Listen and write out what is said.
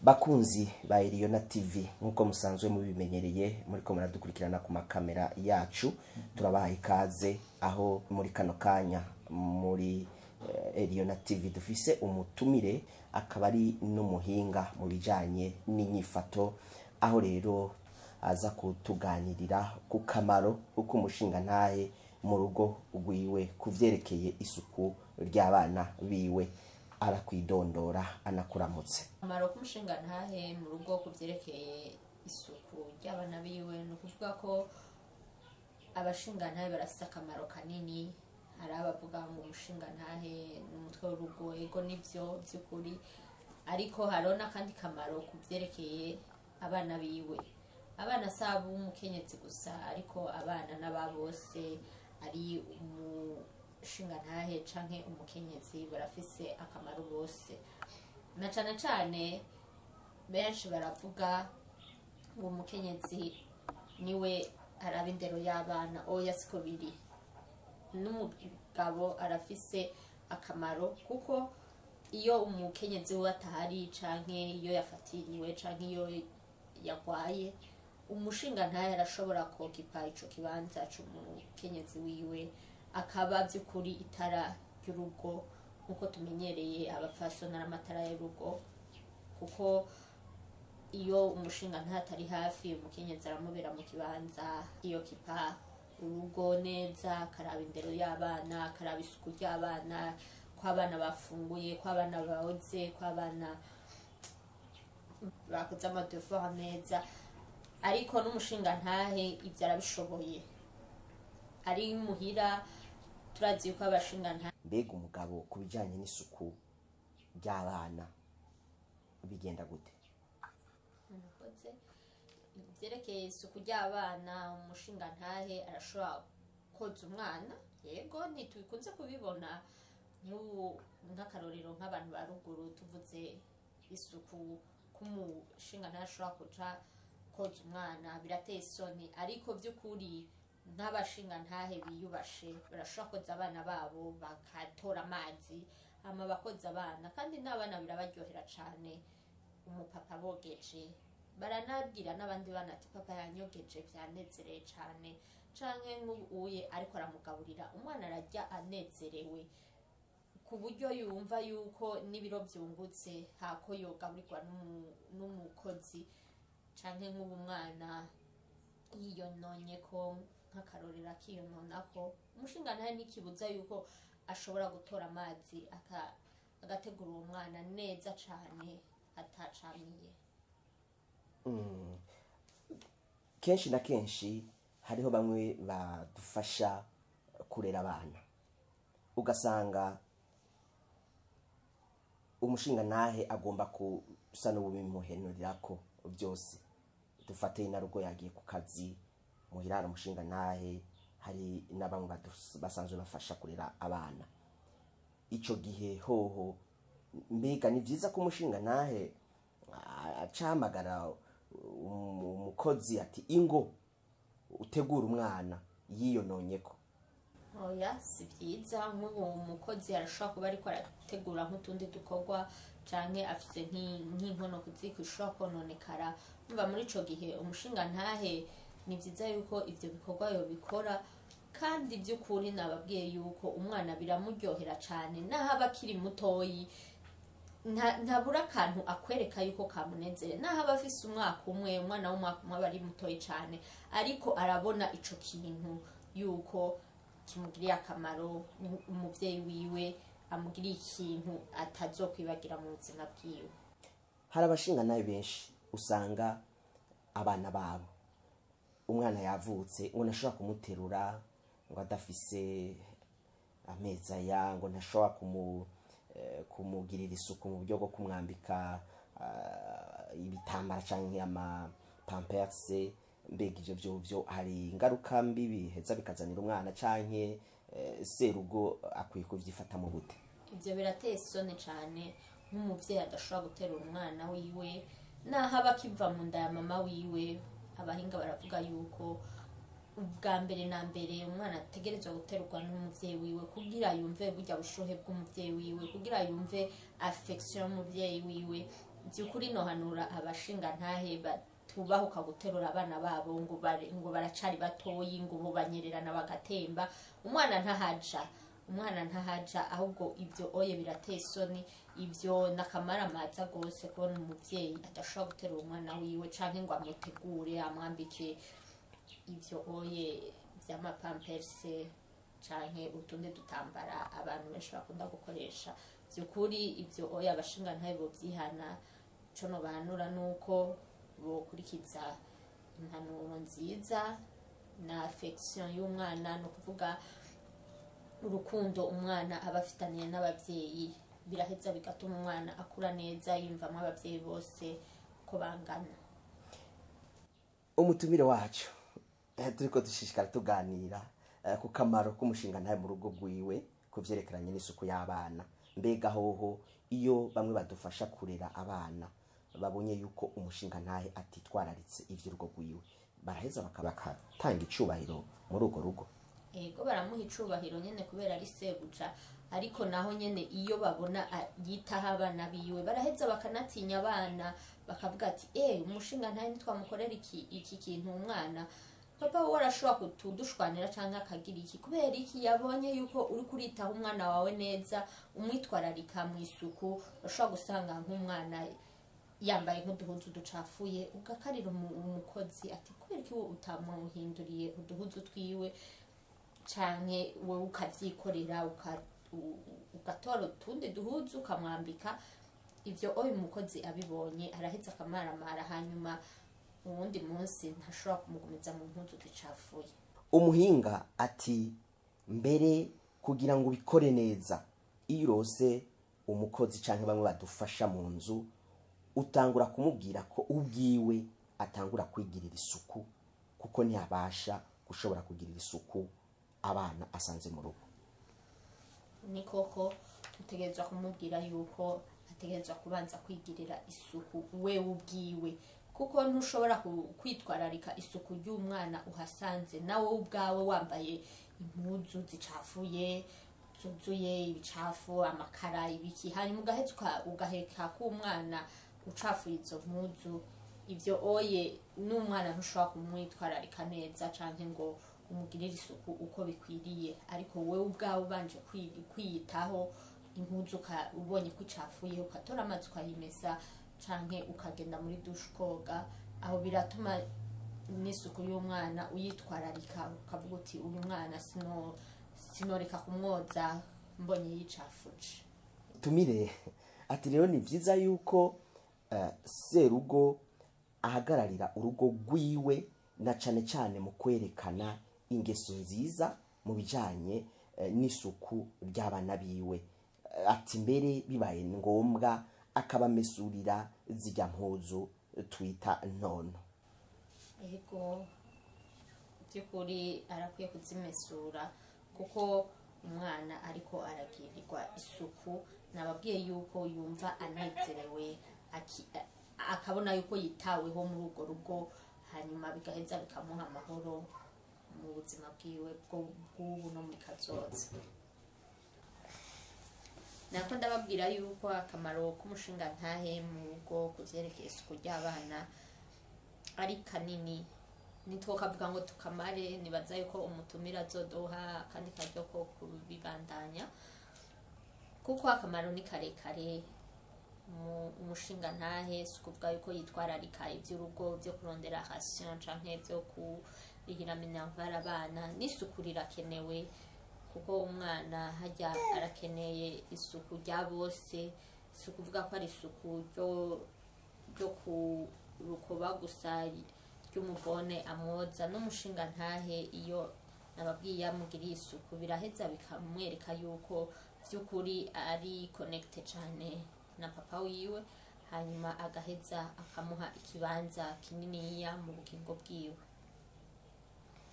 Bakunzi ba Eliona TV nkuko musanzwe mubimenyereye muriko muradukurikirana ku makamera yacu, turabaha ikaze aho muri kano kanya muri Eliona TV dufise umutumire akaba ari n'umuhinga mu bijanye n'inyifato, aho rero aza kutuganirira ku kamaro uko umushinga ntahe mu rugo rwiwe kuvyerekeye isuku ry'abana biwe. Arakwidondora anakuramutse. Amaro kumushinga ntahe mu rugo kuvyerekeye isuku ry'abana biwe no kuvuga ko abashinga ntahe barafise akamaro kanini. Hari abavuga ngo umushinga ntahe n'umutwe w'urugo, ego nivyo by'ukuri, ariko hariho n'akandi kamaro kuvyerekeye abana biwe. Abana saba umukenyezi gusa, ariko abana n'ababose ari umushinga ntahe canke umukenyezi barafise akamaro bose. Na cane benshi baravuga ngo umukenyezi niwe araba indero y'abana, oya siko biri. N'umugabo arafise akamaro, kuko iyo umukenyezi we atahari canke iyo yafatiriwe canke iyo yagwaye, umushinga ntahe arashobora kokipa ico kibanza c'umukenyezi wiwe, akaba by'ukuri itara ry'urugo nkuko tumenyereye abafasoni n'amatara y'urugo. Kuko iyo umushinga ntahe atari hafi, umukenyezi aramubera mu kibanza iyo kipa urugo neza, akaraba indero y'abana, akaraba isuku ry'abana, ko abana bafunguye, ko abana bahoze, ko abana bakoze amadevoir neza. Ariko n'umushinga ntahe ivyo arabishoboye, ari muhira turazi yuko abashinga ntahe. Mbega umugabo kubijanye n'isuku ry'abana bigenda gute? Murakoze. Vyerekeye isuku ry'abana, umushinga ntahe arashobora koza umwana, yego ntitubikunze kubibona nk'akarorero nk'abantu ba ruguru. Tuvuze isuku k'umushinga ntahe ashobora kuja koza umwana birateye isoni, ariko by'ukuri nk'abashinga ntahe biyubashe barashobora koza abana babo, bakatora amazi hama bakoza abana, kandi n'abana birabaryohera cane umupapa bogeje. Baranabwira n'abandi bana ati papa yanyogeje vyanezereye cane, canke nk'uye ariko aramugaburira umwana ararya anezerewe, ku buryo yumva yuko n'ibiro vyungutse hako yogaburirwa n'umukozi. Canke nk'ubu umwana yiyononye ko nk'akarorero akiyononako, umushinga ntahe ntikibuza yuko ashobora gutora amazi agategura uwo mwana neza cane atacamiye. Kenshi na kenshi hariho bamwe badufasha kurera abana, ugasanga umushinga ntahe agomba kusa n'ububimuhenurirako byose. Dufate na rugo yagiye ku kazi, muhirara umushinga ntahe, hari n'abamwe basanzwe bafasha kurera abana. Ico gihe hoho mbega ni vyiza ko umushinga ntahe acamagara umukozi ati ingo utegura umwana yiyononyeko? Oya, si vyiza. Nk'ubu umukozi arashobora kuba ariko arategura nk'utundi dukorwa, canke afise nk'inkono kuziko ishobora kononekara. Mva muri ico gihe umushinga ntahe ni vyiza yuko ivyo bikorwa yobikora, kandi by'ukuri nababwiye yuko umwana biramuryohera cane, naho aba akiri mutoyi ntabura akantu akwereka yuko kamunezere. Naho aba afise umwaka umwe, umwana w'umwaka umwe aba ari mutoyi cane, ariko arabona ico kintu yuko kimugiriye akamaro, umuvyeyi wiwe amugiriye ikintu atazokwibagira mu buzima bwiwe. Hari abashinga ntahe benshi usanga abana babo, umwana yavutse ngo ntashobora kumuterura, ngo adafise amezi aya, ngo ntashobora kumugirira isuku mu buryo bwo kumwambika ibitambara canke ama pampers. Mbega ivyo vyo hari ingaruka mbi biheza bikazanira umwana, canke serugo akwiye kuvyifata mu gute? Ivyo birateye isoni cane nk'umuvyeyi adashobora guterura umwana wiwe, naho aba akiva mu nda ya mama wiwe. Abahinga baravuga yuko ubwa mbere na mbere umwana ategerezwa guterurwa n'umuvyeyi wiwe, kugira yumve burya bushohe bw'umuvyeyi wiwe, kugira yumve affection y'umuvyeyi wiwe. by'ukuri nohanura abashinga ntahe batubahuka guterura abana babo ngo baracari batoyi ngo bo banyererana bagatemba. Umwana ntahaja ahubwo ibyo oye birateye isoni. Ibyo nakamaramaza gose kubona umuvyeyi adashobora guterura umwana wiwe canke ngo amutegure amwambike ibyo oye vy'amapamperse canke utundi dutambara abantu benshi bakunda gukoresha. By'ukuri ibyo oya abashinga ntahe bovyihana. Co nobanura nuko bokurikiza impanuro nziza na affection y'umwana, no kuvuga urukundo umwana aba afitaniye n'abavyeyi, biraheza bigatuma umwana akura neza yumvamo abavyeyi bose ko bangana. Umutumire wacu turiko dushishikara tuganira ku kamaro k'umushinga ntahe mu rugo rwiwe ku vyerekeranye n'isuku y'abana. Mbega hoho iyo bamwe badufasha kurera abana babonye yuko umushinga ntahe atitwararitse ivy'urugo rwiwe, baraheza bakatanga icubahiro muri urwo rugo? Ego baramuha icubahiro nyene kubera ari sebuja, ariko naho nyene iyo babona yitaho abana biwe baraheza bakanatinya abana bakavuga ati umushinga ntahe ntitwamukorera iki kintu umwana papa we arashobora kutudushwanira canke akagira iki kubera iki yabonye yuko uri kuritaho umwana wawe neza umwitwararika mu isuku. Urashobora gusanga nk'umwana yambaye nk'uduhuzu ducafuye ugakarira umukozi ati kubera iki wowe utamuhinduriye uduhuzu twiwe, canke wowe ukavyikorera ugatora utundi duhuzu ukamwambika. Ivyo oyo umukozi abibonye araheza akamaramara, hanyuma uwundi munsi ntashobora kumugumiza mu mpuzu zicafuye. Umuhinga ati mbere kugira ngo ubikore neza, iyo urose umukozi canke bamwe badufasha mu nzu, utangura kumubwira ko ubwiwe atangura kwigirira isuku kuko ntiyabasha gushobora kugirira isuku abana asanze mu rugo. Ni koko utegerezwa kumubwira yuko ategerezwa kubanza kwigirira isuku we ubwiwe, kuko ntushobora kwitwararika isuku ry'umwana uhasanze nawe ubwawe wambaye impuzu zicafuye zuzuye ibicafu amakara ibiki, hanyuma ugaheka k'umwana ucafuye izo mpuzu. Ivyo oye n'umwana ntushobora kumwitwararika neza canke ngo umugirire isuku uko bikwiriye, ariko wewe ubwawe ubanje kwiyitaho impuzu ubonye ko icafuye ukatora amazi ukayimesa canke ukagenda muri dushe koga. Aho biratuma n'isuku y'umwana uyitwararika ukavuga uti uyu mwana sinoreka kumwoza mbonye yicafuje. Tumire ati rero ni vyiza yuko serugo ahagararira urugo rwiwe na cane cane mu kwerekana ingeso nziza mu bijanye n'isuku ry'abana biwe. Ati mbere bibaye ngombwa akabamesurira zijya mpuzu twita ntono. Ego by'ukuri arakwiye kuzimesura kuko umwana ariko aragirirwa isuku. Nababwiye yuko yumva anezerewe akabona yuko yitaweho muri urwo rugo, hanyuma bigaheza bikamuha amahoro mu buzima bwiwe bw'ubu no muri kazoza. Nako ndababwira yuko akamaro k'umushinga ntahe mu rugo kuvyerekeye isuku ry'abana ari kanini. Nitwokavuga ngo tukamare, nibaza yuko umutumira azodoha kandi karyo ko kubibandanya, kuko akamaro ni karekare. Umushinga ntahe sukuvuga yuko yitwararika ivy'urugo vyo kurondera ration canke vyo kurihira minerval abana. N'isuku rirakenewe kuko umwana hajya arakeneye isuku rya bose. Sukuvuga ko ari isuku ryo ku rukoba gusa ry'umubone amwoza. N'umushinga ntahe iyo nababwiye amugiriye isuku biraheza bikamwereka yuko vy'ukuri ari connected cane na papa wiwe, hanyuma agaheza akamuha ikibanza kininiya mu bugingo bwiwe.